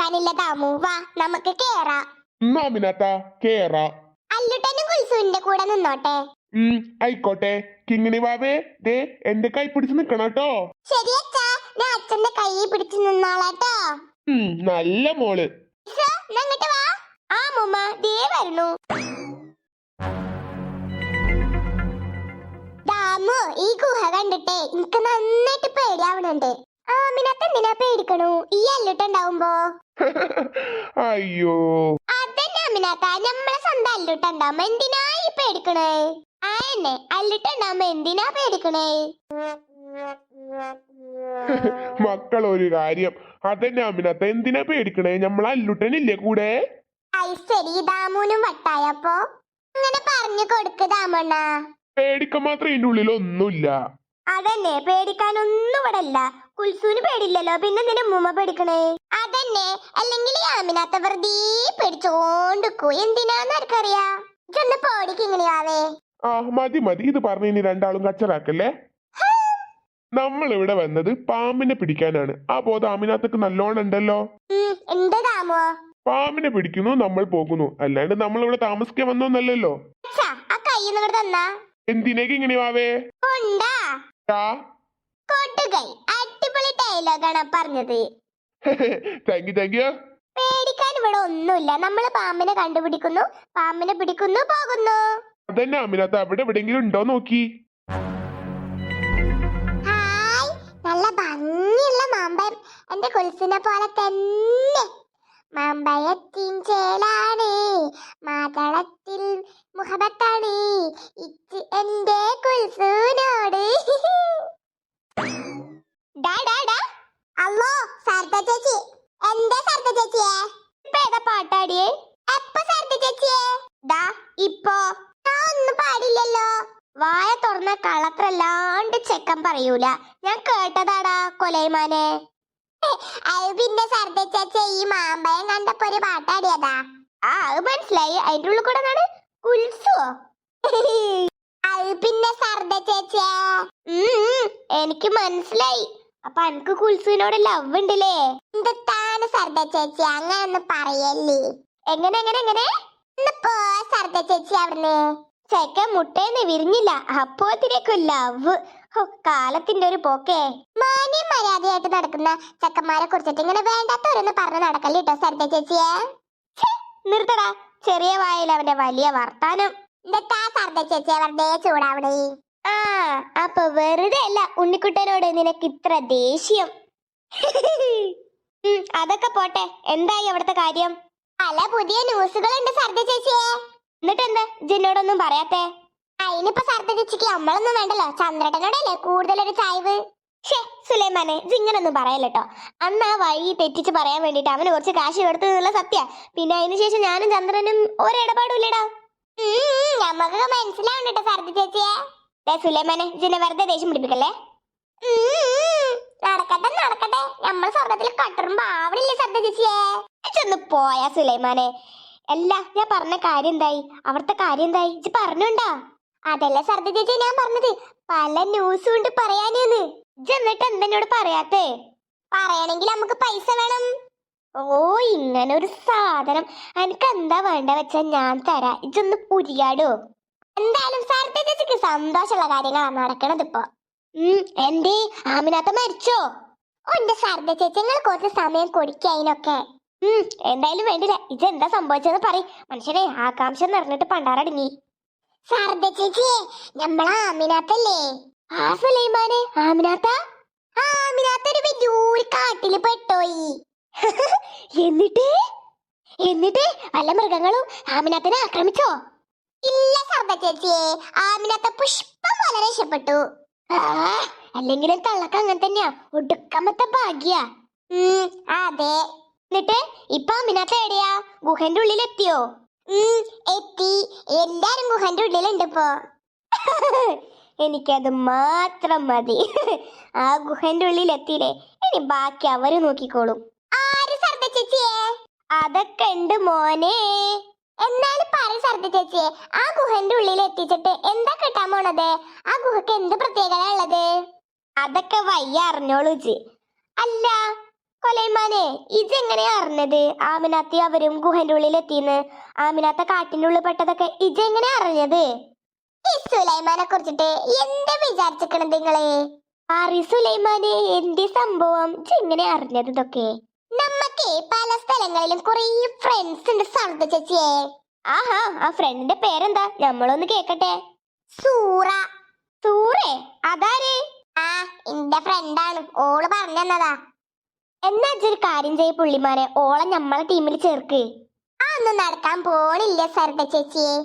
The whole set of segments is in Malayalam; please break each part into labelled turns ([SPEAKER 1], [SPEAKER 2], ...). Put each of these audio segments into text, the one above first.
[SPEAKER 1] പേടിക്കാനില്ല താമു, വാ നമുക്ക് കേറാം.
[SPEAKER 2] അമിനാത്ത കേറാ.
[SPEAKER 1] അല്ലുട്ടനും കുൽസുവിന്റെ കൂടെ നിന്നോട്ടെ.
[SPEAKER 2] ആയിക്കോട്ടെ. കിങ്ങിണി വാവേ, ദേ എന്റെ കൈ പിടിച്ച് നിക്കണട്ടോ.
[SPEAKER 1] ശരി അച്ഛാ, ഞാൻ അച്ഛന്റെ കൈ പിടിച്ചു നിന്നോളാട്ടോ.
[SPEAKER 2] നല്ല മോള്.
[SPEAKER 1] അങ്ങോട്ട് വാ. ആ മുമ്മ ദേ വരുന്നു. ദാമു, ഈ ഗുഹ കണ്ടിട്ടേ എനിക്ക് നന്നായിട്ട് പേടിയാവണുണ്ട്. ആമിനത്ത് എന്തിനാ പേടിക്കണു ഈ അല്ലുട്ടുണ്ടാവുമ്പോ?
[SPEAKER 2] അയ്യോ,
[SPEAKER 1] അതന്നെ അമിനാത്ത, നമ്മളെ സ്വന്തം അല്ലുട്ടുണ്ടാവുമ്പോ എന്തിനാ ഈ പേടിക്കണേ? ആയെന്നെ അല്ലുട്ടുണ്ടാവുമ്പോ എന്തിനാ പേടിക്കണേ?
[SPEAKER 2] മക്കൾ ഒരു കാര്യം, അതന്നെ അമിനാത്ത, എന്തിനാ പേടിക്കണേ? നമ്മൾ അല്ലുട്ടനില്ലേ കൂടെ?
[SPEAKER 1] ശരി, ദാമുനും വട്ടായപ്പോ അങ്ങനെ പറഞ്ഞു കൊടുക്ക് ദാമണ്ണ.
[SPEAKER 2] പേടിക്കാൻ മാത്രം ഇതിന്റെ ഉള്ളിൽ ഒന്നുമില്ല.
[SPEAKER 1] അതന്നെ, പേടിക്കാനൊന്നും ഇവിടെ ഇല്ല. കുൽസൂന് പേടില്ലല്ലോ, പിന്നെ എന്തിനാ മുമ്മ പേടിക്കണേ? അതന്നെ, അല്ലെങ്കിൽ ആമിനാത്ത വെറുതെ പേടിച്ചോണ്ടിക്കൂ. എന്തിനാന്ന് ആർക്കറിയാ. ചെന്ന് പേടിക്ക് ഇങ്ങനെയാവേ.
[SPEAKER 2] മതി മതി, ഇത് പറഞ്ഞ് ഇനി രണ്ടാളും കച്ചറാക്കല്ലേ. നമ്മൾ ഇവിടെ വന്നത് പാമ്പിനെ പിടിക്കാനാണ്. ആ ബോധം ആമിനാത്തക്ക് നല്ലോണം ഉണ്ടല്ലോ.
[SPEAKER 1] എന്ത് ദാമോ?
[SPEAKER 2] പാമ്പിനെ പിടിക്കുന്നു, നമ്മൾ പോകുന്നു. അല്ലാണ്ട് നമ്മൾ ഇവിടെ താമസിക്കാൻ വന്നോന്നല്ലല്ലോ.
[SPEAKER 1] ആ കൈ തന്നാ
[SPEAKER 2] എന്തിനേക്ക് ഇങ്ങനെ വാവേ?
[SPEAKER 1] കൊട്ടുകൈ, അടിപൊളി ഡയലോഗാണ് പറഞ്ഞത്.
[SPEAKER 2] Thank you.
[SPEAKER 1] പേടിക്കാൻ ഇവിടെ ഒന്നുമില്ല. നമ്മള് പാമ്പിനെ കണ്ടുപിടിക്കുന്നു, പാമ്പിനെ പിടിക്കുന്നു, പോകുന്നു.
[SPEAKER 2] അതന്നെ അമിനാത്ത, അവിടെ എവിടെയെങ്കിലും ഉണ്ടോ നോക്കി.
[SPEAKER 1] ഹായ്, നല്ല ഭംഗിയുള്ള മാമ്പഴം. എന്റെ കുൽസിനെ പോലെ തന്നെ. മാമ്പഴത്തിൻ ചേലാണ്, മാതളത്തിൽ മുഹബത്താണ്, ഇച്ച് എന്റെ കുൽസൂനോട്. അല്ലോ സർദ ചേച്ചി, എന്താ സർദ ചേച്ചിയെ? ഇപ്പൊ ഏതാ പാട്ടാടിയേ? എപ്പോ സർദ ചേച്ചിയെ? ഇപ്പൊ ഒന്നും പാടില്ലല്ലോ. വായ തുറന്ന കളത്രല്ലാണ്ട് ചെക്കൻ പറയൂല. ഞാൻ കേട്ടതാടാ കൊലൈമാനെ. പിന്നെ സർദ ചേച്ചി ഈ മാമ്പഴം കണ്ടപ്പോ ഒരു പാട്ടാടിയതാ. അത് മനസ്സിലായി. അതിന്റെ ഉള്ളിൽ കൂടെ കുൽസുവോ? പിന്നെ സർദ ചേച്ചിയെ എനിക്ക് മനസ്സിലായി. അപ്പൊ എനിക്ക് കുൽസുവിനോട് ലവ് ഉണ്ടല്ലേ? എന്താണ് സർദ ചേച്ചി അങ്ങനെ ഒന്ന് പറയല്ലേ? എങ്ങനെ എങ്ങനെ എങ്ങനെ സർദ ചേച്ചി അവിടുന്ന് ചെക്കൻ മുട്ടേന്ന് വിരിഞ്ഞില്ല, അപ്പോത്തിനേക്കും ലവ്. കാലത്തിന്റെ ഒരു പോക്കേ. മാന്യം മര്യാദയായിട്ട് നടക്കുന്ന ചെക്കന്മാരെ കുറിച്ചിട്ട് ഇങ്ങനെ വേണ്ടാത്തവരൊന്ന് പറഞ്ഞു നടക്കല്ലേ കേട്ടോ സർദ ചേച്ചിയെ. നിർത്തടാ, ചെറിയ വായിൽ അവന്റെ വലിയ വർത്താനം. എന്താ സർദ ചേച്ചിയെ വെറുതെ ചൂടാവണേ? അപ്പൊ വെറുതെ അല്ല ഉണ്ണിക്കുട്ടനോട് നിനക്ക് ഇത്ര ദേഷ്യം. അതൊക്കെ പോട്ടെ, എന്തായി അവിടുത്തെ കാര്യം? പല പുതിയ ന്യൂസുകളുണ്ട് സർദ ചേച്ചിയെ. എന്നിട്ട് എന്താ ജിന്നോടൊന്നും പറയാത്തെ? അതിനിപ്പോ സർദ ചേച്ചിക്ക് നമ്മളൊന്നും വേണ്ടല്ലോ, ചന്ദ്രേട്ടനോടല്ലേ കൂടുതലൊരു ചായ്വ്. സുലൈമാനെ, ജിങ്ങനൊന്നും പറയല്ലോ. അന്ന് ആ വഴി തെറ്റിച്ച് പറയാൻ വേണ്ടിട്ട് അവന് കുറച്ച് കാശ് കൊടുത്തു എന്നുള്ള സത്യ. പിന്നെ അതിനുശേഷം ഞാനും ചന്ദ്രനും ഒരിടപാടും ഇല്ലടാ. നമുക്ക് മനസ്സിലാവണ്ടോ സർദ ചേച്ചിയെ. സുലൈമാനെ, ജിന്നെ വെറുതെ ദേഷ്യം പിടിപ്പിക്കല്ലേ. നടക്കട്ടെ നടക്കട്ടെ, നമ്മൾ സ്വർഗത്തിൽ കട്ടറുമ്പോ ആവണില്ലേ സർദ ചേച്ചിയെ. ചെന്ന് പോയാ സുലൈമാനെ. അല്ല, ഞാൻ പറഞ്ഞ കാര്യം എന്തായി? അവിടുത്തെ കാര്യം എന്തായി? ഇജ്ജ് പറഞ്ഞുണ്ടാ? അതല്ല സർദ ചേച്ചി ഞാൻ പറഞ്ഞത്, പല ന്യൂസും ഉണ്ട് പറയാനെന്ന്. ഇജ്ജ് എന്നിട്ട് എന്തെന്നോട് പറയാത്തേ? പറയണെങ്കിൽ നമുക്ക് പൈസ വേണം. ഓ, ഇങ്ങനൊരു സാധനം. എനിക്ക് എന്താ വേണ്ട വെച്ചാ ഞാൻ തരാ. ഇജ്ജൊന്ന് പുരിയാടോ. എന്തായാലും സർദ ചേച്ചിക്ക് സന്തോഷമുള്ള കാര്യങ്ങളാണ് നടക്കണത് ഇപ്പൊ. എന്തേ ആമിനാത്ത മരിച്ചോ? എന്റെ സർദ ചേച്ചി, നിങ്ങൾ കുറച്ച് സമയം കൊടുക്കതിനൊക്കെ. എന്തായാലും വേണ്ടില്ല. ഇതെന്താ സംഭവിച്ചത് പറയും. മനുഷ്യനെ ആകാംക്ഷ നിറഞ്ഞിട്ട് പണ്ടാറടങ്ങി. സർദ ചേച്ചി, നമ്മളെ ആമിനാത്തല്ലേ? ആ സുലൈമാനെ, ആമിനാത്ത ഒരു വലിയൊരു കാട്ടില് പെട്ടോയി. എന്നിട്ട് എന്നിട്ട് വല്ല മൃഗങ്ങളും ആമിനാത്തിനെ ആക്രമിച്ചോ? ഇല്ല സർദ ചേച്ചിയെ, ആമിനാത്ത പുഷ്പം പോലെ രക്ഷപ്പെട്ടു. അല്ലെങ്കിലും തള്ളക്ക് അങ്ങനെ തന്നെയാ, ഒടുക്കമത്തെ ഭാഗ്യ. അതെ. എന്നിട്ട് ഇപ്പൊ ആമിനാത്ത എവിടെയാ? ഗുഹന്റെ ഉള്ളിൽ എത്തിയോ? എത്തി. എല്ലാരും ഗുഹന്റെ ഉള്ളിലുണ്ട് ഇപ്പൊ. എനിക്കത് മാത്രം മതി. ആ ഗുഹന്റെ ഉള്ളിൽ എത്തിയില്ലേ, ഇനി ബാക്കി അവര് നോക്കിക്കോളും. ആര് സർദ ചേച്ചിയെ? അതൊക്കെ ഉണ്ട് മോനെ. എന്നാലും പറ സർദ ചേച്ചിയെ, ആ ഗുഹന്റെ ഉള്ളിൽ എത്തിച്ചിട്ട് എന്താ കിട്ടാൻ പോണത്? ആ ഗുഹക്ക് എന്ത് പ്രത്യേകത ഉള്ളത്? അതൊക്കെ വയ്യ അറിഞ്ഞോളൂ ജി. അല്ല, കൊലൈമാനെ ഇജെങ്ങനെയാ അറിഞ്ഞത് ആമിനാത്തി അവരും ഗുഹന്റെ ഉള്ളിൽ എത്തിന്ന്? ആമിനാത്ത കാട്ടിന്റെ ഉള്ളിൽ പെട്ടതൊക്കെ ഇജെങ്ങനെയാ അറിഞ്ഞത്? ഈ സുലൈമാനെ കുറിച്ചിട്ട് എന്താ വിചാരിച്ചിക്കണത് നിങ്ങളെ? സുലൈമാനെ എന്ത് സംഭവം എങ്ങനെ അറിഞ്ഞത് ഇതൊക്കെ? നമ്മക്ക് പല സ്ഥലങ്ങളിലും കുറെ ഫ്രണ്ട്സ് ഉണ്ട് സർദ ചേച്ചിയെ. ആഹാ, ആ ഫ്രണ്ടിന്റെ പേരെന്താ? നമ്മളൊന്ന് കേക്കട്ടെ. സൂറ. സൂറേ? അതാരേ? ആ, എന്റെ ഫ്രണ്ടാണ്, ഓള് പറഞ്ഞതാ. എന്നാ ഒരു കാര്യം ചെയ്യ പുള്ളിമാരെ, ഓളെ നമ്മളെ ടീമിൽ ചേർക്ക്. ഒന്നും നടക്കാൻ പോണില്ല സർദ ചേച്ചിയെ.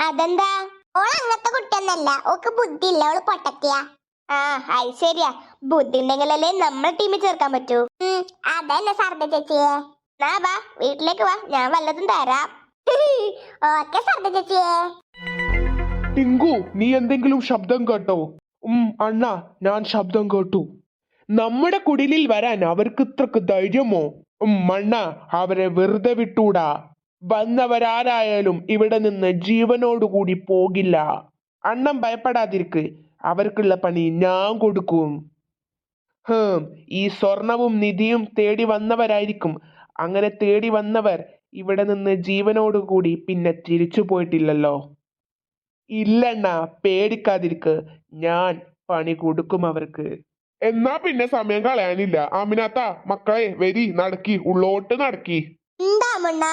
[SPEAKER 1] അതെന്താ? ഓള് അങ്ങനത്തെ കുട്ടിയൊന്നല്ല, ഓക്ക് ബുദ്ധി ഇല്ല, ഓള് പൊട്ടത്തിയാ. ആ, അത് ശരിയാ, ബുദ്ധി ഉണ്ടെങ്കിലല്ലേ നമ്മളെ ടീമിൽ ചേർക്കാൻ പറ്റൂ. അതന്നെ സർദ ചേച്ചിയെ. നാ വാ, വീട്ടിലേക്ക് വാ, ഞാൻ വല്ലതും തരാം. ഓക്കെ സർദ ചേച്ചിയെ.
[SPEAKER 2] ടിങ്കു, നീ എന്തെങ്കിലും ശബ്ദം കേട്ടോ? അണ്ണാ, ഞാൻ ശബ്ദം കേട്ടു. നമ്മുടെ കുടിലിൽ വരാൻ അവർക്ക് ഇത്രക്ക് ധൈര്യമോ? മണ്ണ, അവരെ വെറുതെ വിട്ടൂടാ. വന്നവരാരായാലും ഇവിടെ നിന്ന് ജീവനോടുകൂടി പോകില്ല. അണ്ണൻ ഭയപ്പെടാതിരിക്ക്, അവർക്കുള്ള പണി ഞാൻ കൊടുക്കും. ഈ സ്വർണവും നിധിയും തേടി വന്നവരായിരിക്കും. അങ്ങനെ തേടി വന്നവർ ഇവിടെ നിന്ന് ജീവനോടുകൂടി പിന്നെ തിരിച്ചു പോയിട്ടില്ലല്ലോ. ഇല്ലണ്ണ, പേടിക്കാതിരിക്ക്, ഞാൻ പണി കൊടുക്കും അവർക്ക്. എന്നാ പിന്നെ സമയം കളയാനില്ല. ആമിനാത്ത, മക്കളെ വരി, നടക്കി, ഉള്ളോട്ട് നടക്കി.
[SPEAKER 1] എന്താ മണ്ണ?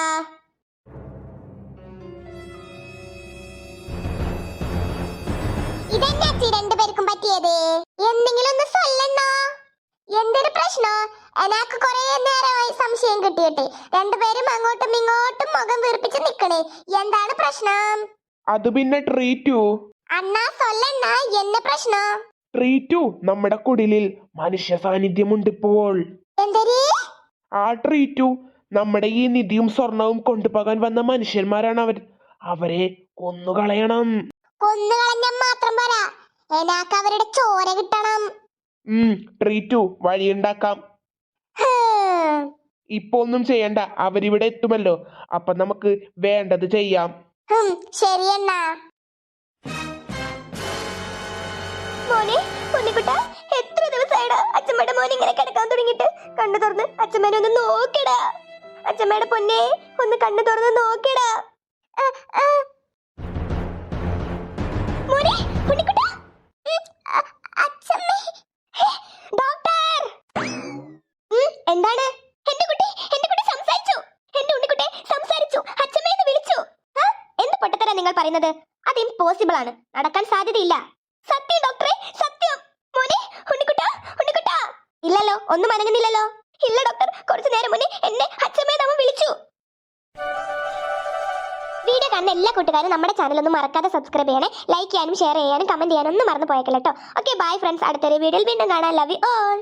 [SPEAKER 1] ഇതെന്നാ രണ്ടുപേർക്കും പറ്റിയത്? എന്തെങ്കിലും ഒന്ന് ചൊല്ലണ്ണാ. എന്തൊരു പ്രശ്നം? എനക്ക് കൊറേ നേരമായി സംശയം കിട്ടിയിട്ട് രണ്ടുപേരും അങ്ങോട്ടും ഇങ്ങോട്ടും മുഖം വീർപ്പിച്ച് നിക്കണേ. എന്താണ് പ്രശ്നം?
[SPEAKER 2] അത് പിന്നെ ട്രീറ്റു.
[SPEAKER 1] അണ്ണാ ചൊല്ലണ്ണാ, എന്ന പ്രശ്നം?
[SPEAKER 2] ട്രീറ്റു, നമ്മുടെ കുടിലിൽ മനുഷ്യ സാന്നിധ്യമുണ്ട് ഇപ്പോൾ.
[SPEAKER 1] എന്തരീ?
[SPEAKER 2] ആ ട്രീറ്റു, നമ്മുടെ ഈ നിധിയും സ്വർണവും കൊണ്ടുപോകാൻ വന്ന മനുഷ്യന്മാരാണ് അവർ. അവരെ കൊന്നുകളയണം.
[SPEAKER 1] കൊന്നുകളഞ്ഞാൽ മാത്രം പോരാ, എനക്ക് അവരുടെ ചോര കിട്ടണം.
[SPEAKER 2] ട്രീറ്റു, വഴിയുണ്ടാക്കാം. ഇപ്പൊ ഒന്നും ചെയ്യണ്ട, അവരിവിടെ എത്തുമല്ലോ, അപ്പൊ നമുക്ക് വേണ്ടത് ചെയ്യാം.
[SPEAKER 1] ശരിയെന്നാ. മോനെ, പൊന്നിക്കുട്ടാ, എത്ര ദിവസമായിടാ അച്ഛമ്മയുടെ മോൻ ഇങ്ങനെ കിടക്കാൻ തുടങ്ങിയിട്ട്? കണ്ണു തുറന്ന് അച്ഛമ്മേനെ ഒന്ന് നോക്കടാ. അച്ഛമ്മയുടെ പൊന്നെ, ഒന്ന് കണ്ണു തുറന്ന് നോക്കടാ. മോനെ, പൊന്നിക്കുട്ടാ. അച്ഛമ്മേ, ഡോക്ടർ. എന്താണ്? എന്റെ കുട്ടി സംസാരിച്ചു. എന്റെ ഉണ്ണിക്കുട്ടി സംസാരിച്ചു, അച്ഛമ്മേന്ന് വിളിച്ചു. എന്ത് പൊട്ടത്തരാ നിങ്ങൾ പറയുന്നത്? അത് ഇമ്പോസിബിൾ ആണ്, നടക്കാൻ സാധ്യതയില്ല. സത്യം ഡോക്ടറെ, സത്യം. മോനെ, ഉണ്ണിക്കുട്ടാ. ഇല്ലല്ലോ, ഒന്നും അനങ്ങുന്നില്ലല്ലോ. ഇല്ല ഡോക്ടർ, കുറച്ചു നേരം മുന്നേ എന്നെ അച്ഛമ്മേന്ന് അവൻ വിളിച്ചു. വീഡിയോ കാണുന്ന എല്ലാ കൂട്ടുകാരും നമ്മുടെ ചാനൽ ഒന്നും മറക്കാതെ സബ്സ്ക്രൈബ് ചെയ്യണേ. ലൈക്ക് ചെയ്യാനും ഷെയർ ചെയ്യാനും കമന്റ് ചെയ്യാനും ഒന്നും മറന്നു പോയേക്കല്ലോ. Okay, bye friends. അടുത്തൊരു വീഡിയോയിൽ വീണ്ടും കാണാം. Love you all.